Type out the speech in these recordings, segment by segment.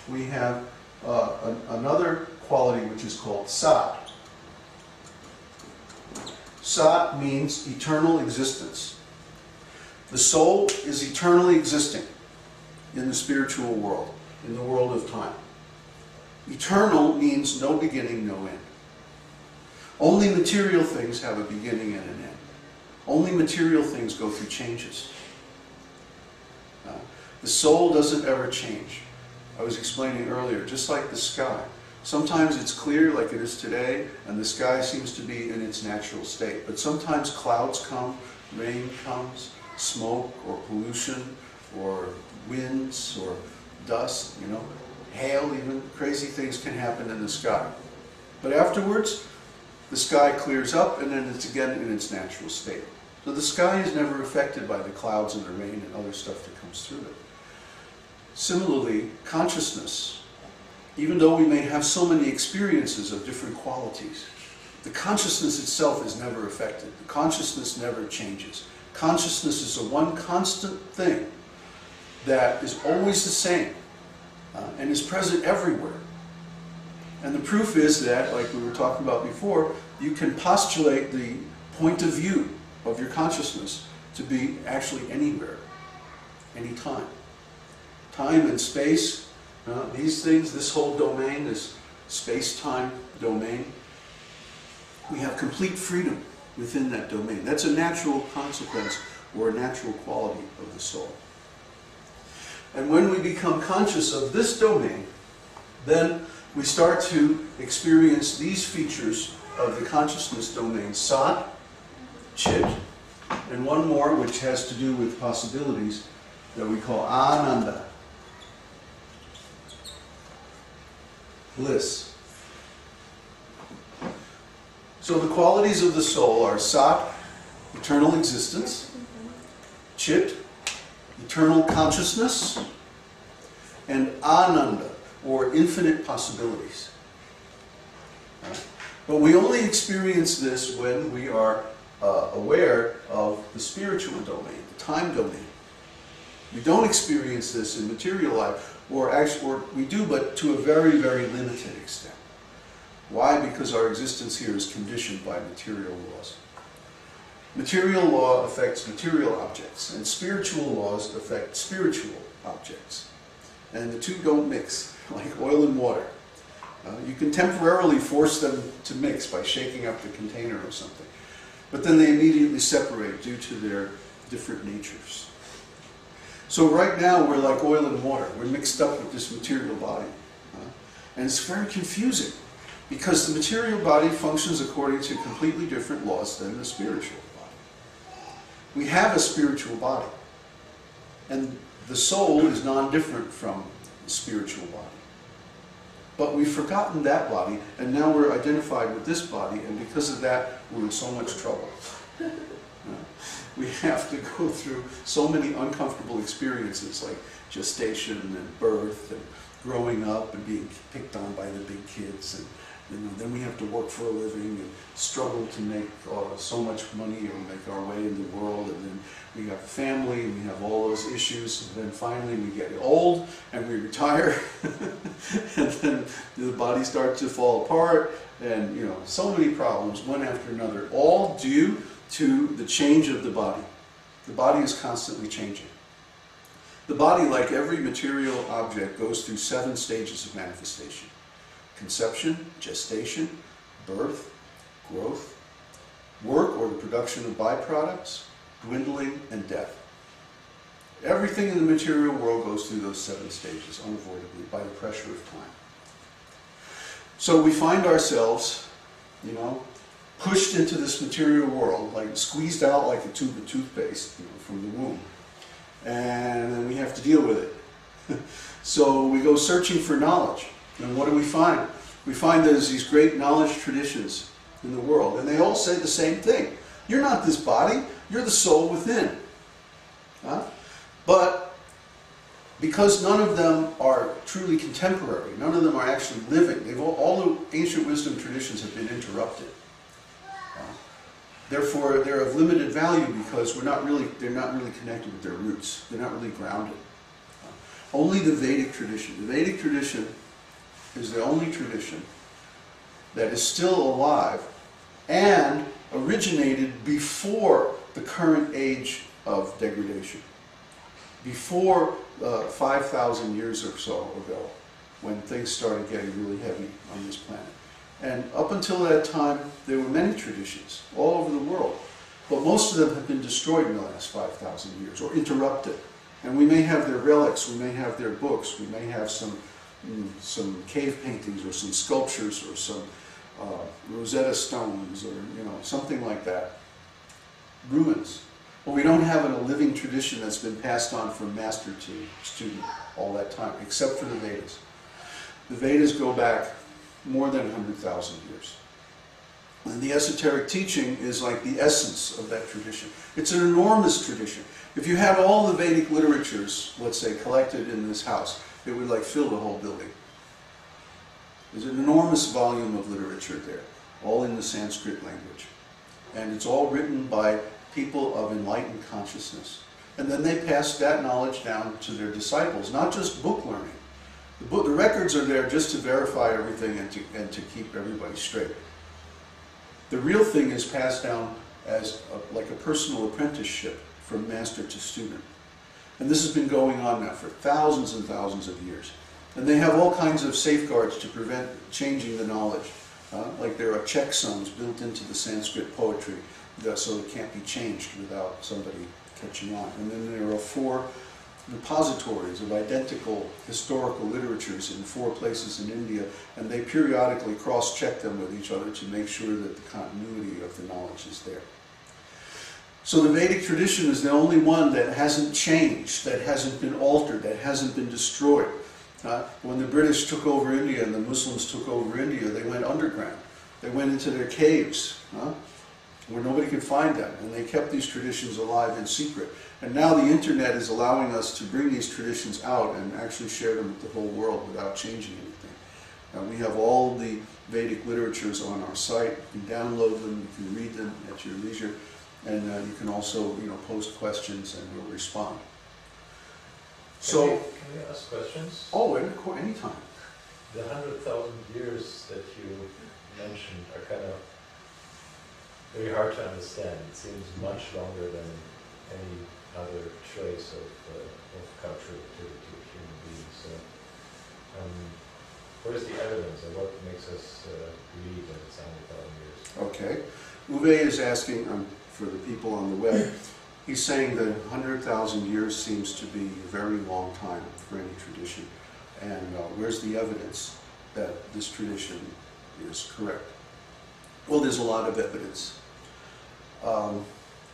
we have another quality which is called Sat. Sat means eternal existence. The soul is eternally existing in the spiritual world, in the world of time. Eternal means no beginning, no end. Only material things have a beginning and an end. Only material things go through changes. The soul doesn't ever change. I was explaining earlier, just like the sky. Sometimes it's clear like it is today, and the sky seems to be in its natural state. But sometimes clouds come, rain comes, smoke or pollution or winds or dust, hail even. Crazy things can happen in the sky. But afterwards, the sky clears up and then it's again in its natural state. So the sky is never affected by the clouds and the rain and other stuff that comes through it. Similarly, consciousness, even though we may have so many experiences of different qualities, the consciousness itself is never affected. The consciousness never changes. Consciousness is the one constant thing that is always the same and is present everywhere. And the proof is that, like we were talking about before, you can postulate the point of view of your consciousness to be actually anywhere, anytime. Time and space, these things, this whole domain, this space-time domain, we have complete freedom within that domain. That's a natural consequence or a natural quality of the soul. And when we become conscious of this domain, then we start to experience these features of the consciousness domain, Sat, Chit, and one more which has to do with possibilities that we call Ananda, bliss. So the qualities of the soul are Sat, eternal existence, Chit, eternal consciousness, and Ananda, or infinite possibilities. But we only experience this when we are aware of the spiritual domain, the time domain. We don't experience this in material life, or we do, but to a very, very limited extent. Why? Because our existence here is conditioned by material laws. Material law affects material objects, and spiritual laws affect spiritual objects. And the two don't mix, like oil and water. You can temporarily force them to mix by shaking up the container or something. But then they immediately separate due to their different natures. So right now we're like oil and water. We're mixed up with this material body. And it's very confusing because the material body functions according to completely different laws than the spiritual body. We have a spiritual body. And the soul is non-different from the spiritual body. But we've forgotten that body, and now we're identified with this body, and because of that, we're in so much trouble. We have to go through so many uncomfortable experiences, like gestation and birth and growing up and being picked on by the big kids, and then we have to work for a living and struggle to make so much money or make our way in the world, and then we have family and we have all those issues, and then finally we get old and we retire and then the body starts to fall apart, and so many problems one after another, all due to the change of the body. The body is constantly changing. The body, like every material object, goes through 7 stages of manifestation: conception, gestation, birth, growth, work or the production of byproducts, dwindling, and death. Everything in the material world goes through those 7 stages unavoidably by the pressure of time. So we find ourselves, pushed into this material world, like squeezed out like a tube of toothpaste from the womb. And then we have to deal with it. So we go searching for knowledge. And what do we find? We find there's these great knowledge traditions in the world, and they all say the same thing. You're not this body, you're the soul within. But because none of them are truly contemporary, none of them are actually living, all the ancient wisdom traditions have been interrupted. Therefore, they're of limited value because they're not really connected with their roots. They're not really grounded. Only the Vedic tradition. The Vedic tradition is the only tradition that is still alive and originated before the current age of degradation. Before 5,000 years or so ago, when things started getting really heavy on this planet. And up until that time, there were many traditions all over the world. But most of them have been destroyed in the last 5,000 years, or interrupted. And we may have their relics, we may have their books, we may have some cave paintings, or some sculptures, or some Rosetta Stones, or something like that. Ruins. But we don't have a living tradition that's been passed on from master to student all that time, except for the Vedas. The Vedas go back more than 100,000 years. And the esoteric teaching is like the essence of that tradition. It's an enormous tradition. If you had all the Vedic literatures, let's say, collected in this house, it would like fill the whole building. There's an enormous volume of literature there, all in the Sanskrit language. And it's all written by people of enlightened consciousness. And then they pass that knowledge down to their disciples, not just book learning. The records are there just to verify everything and to keep everybody straight. The real thing is passed down as like a personal apprenticeship from master to student. And this has been going on now for thousands and thousands of years. And they have all kinds of safeguards to prevent changing the knowledge. Like there are checksums built into the Sanskrit poetry so it can't be changed without somebody catching on. And then there are 4 repositories of identical historical literatures in 4 places in India, and they periodically cross-check them with each other to make sure that the continuity of the knowledge is there. So the Vedic tradition is the only one that hasn't changed, that hasn't been altered, that hasn't been destroyed. When the British took over India and the Muslims took over India, they went underground. They went into their caves, where nobody could find them, and they kept these traditions alive in secret. And now the internet is allowing us to bring these traditions out and actually share them with the whole world without changing anything. We have all the Vedic literatures on our site. You can download them, you can read them at your leisure, and you can also post questions and we'll respond. So, can we ask questions? Oh, anytime. The 100,000 years that you mentioned are kind of very hard to understand. It seems much longer than any other trace of cultural activity of human beings. So, what is the evidence, or what makes us believe that it's 100,000 years? Okay. Uwe is asking for the people on the web. He's saying that 100,000 years seems to be a very long time for any tradition. And where's the evidence that this tradition is correct? Well, there's a lot of evidence.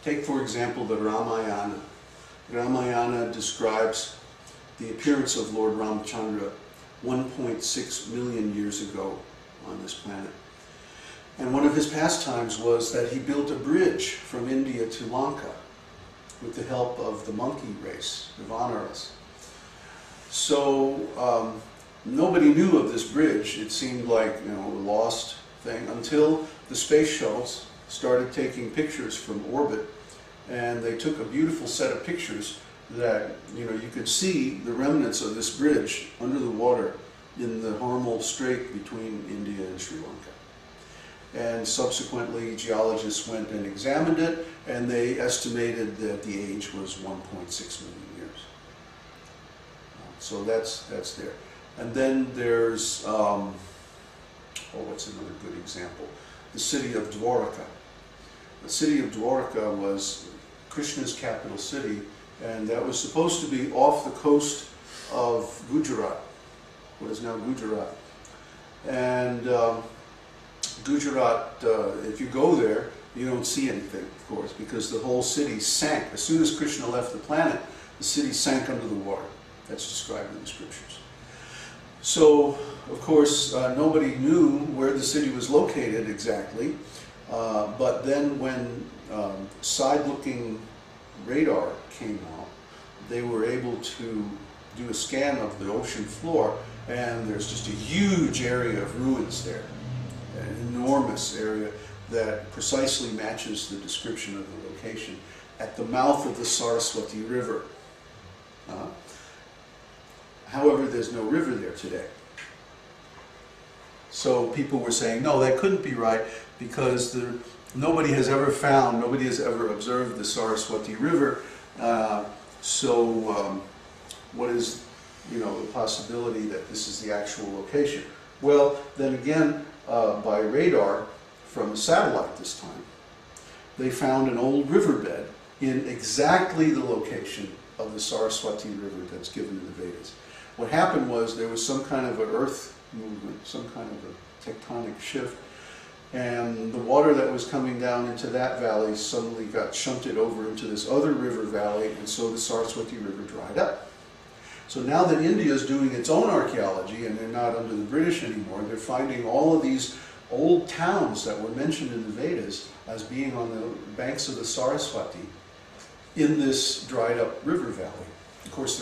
Take, for example, the Ramayana. Ramayana describes the appearance of Lord Ramchandra 1.6 million years ago on this planet. And one of his pastimes was that he built a bridge from India to Lanka with the help of the monkey race, the Vanaras. So nobody knew of this bridge. It seemed like a lost thing until the space shuttles started taking pictures from orbit, and they took a beautiful set of pictures that you could see the remnants of this bridge under the water in the Hormuz Strait between India and Sri Lanka. And subsequently geologists went and examined it, and they estimated that the age was 1.6 million years. So that's there. And then there's what's another good example? The city of Dwarka. The city of Dwarka was Krishna's capital city, and that was supposed to be off the coast of Gujarat, what is now Gujarat. And Gujarat, if you go there, you don't see anything, of course, because the whole city sank. As soon as Krishna left the planet, the city sank under the water. That's described in the scriptures. So, of course, nobody knew where the city was located exactly, but then when side-looking radar came out, they were able to do a scan of the ocean floor, and there's just a huge area of ruins there, an enormous area that precisely matches the description of the location at the mouth of the Saraswati River. However, there's no river there today. So people were saying, no, that couldn't be right because nobody has ever observed the Saraswati River. What is, the possibility that this is the actual location? Well, then again, by radar from a satellite this time, they found an old riverbed in exactly the location of the Saraswati River that's given in the Vedas. What happened was there was some kind of an earth movement, some kind of a tectonic shift, and the water that was coming down into that valley suddenly got shunted over into this other river valley, and so the Saraswati River dried up. So now that India is doing its own archaeology, and they're not under the British anymore, they're finding all of these old towns that were mentioned in the Vedas as being on the banks of the Saraswati in this dried up river valley. Of course,